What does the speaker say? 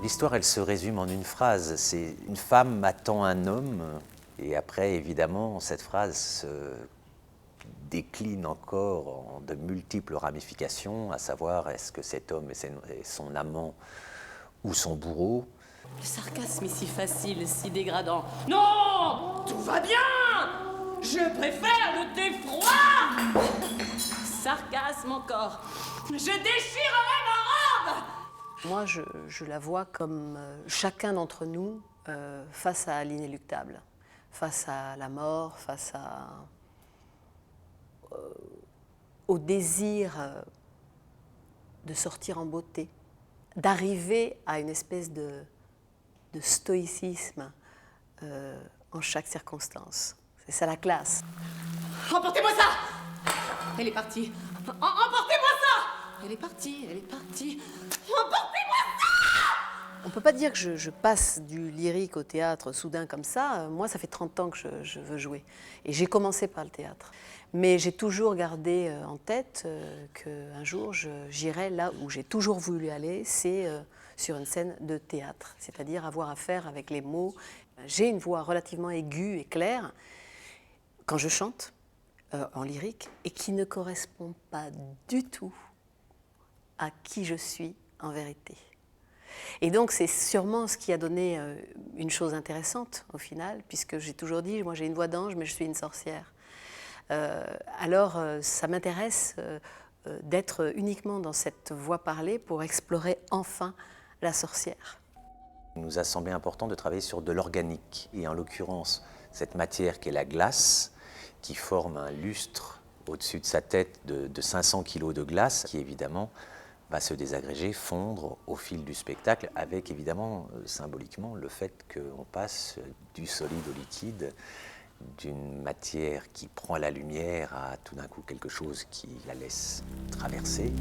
L'histoire, elle se résume en une phrase. C'est une femme attend un homme, et après, évidemment, cette phrase se décline encore en de multiples ramifications, à savoir, est-ce que cet homme est son amant ou son bourreau? Le sarcasme est si facile, si dégradant. Non! Tout va bien! Je préfère le défroid! Sarcasme encore. Je déchirerai ma robe! Moi, je la vois comme chacun d'entre nous face à l'inéluctable, face à la mort, face au désir de sortir en beauté, d'arriver à une espèce de stoïcisme en chaque circonstance. C'est ça la classe. Emportez-moi ça! Elle est partie. Emportez-moi ça! Elle est partie, elle est partie. Emportez-moi ça! On ne peut pas dire que je passe du lyrique au théâtre soudain comme ça. Moi, ça fait 30 ans que je veux jouer. Et j'ai commencé par le théâtre. Mais j'ai toujours gardé en tête qu'un jour, j'irai là où j'ai toujours voulu aller, c'est sur une scène de théâtre, c'est-à-dire avoir affaire avec les mots. J'ai une voix relativement aiguë et claire quand je chante en lyrique et qui ne correspond pas du tout à qui je suis en vérité. Et donc c'est sûrement ce qui a donné une chose intéressante au final, puisque j'ai toujours dit, moi j'ai une voix d'ange mais je suis une sorcière. Alors ça m'intéresse d'être uniquement dans cette voix parlée pour explorer enfin la sorcière. Il nous a semblé important de travailler sur de l'organique, et en l'occurrence, cette matière qui est la glace, qui forme un lustre au-dessus de sa tête de 500 kg de glace, qui évidemment va se désagréger, fondre au fil du spectacle, avec évidemment, symboliquement, le fait qu'on passe du solide au liquide, d'une matière qui prend la lumière à tout d'un coup quelque chose qui la laisse traverser.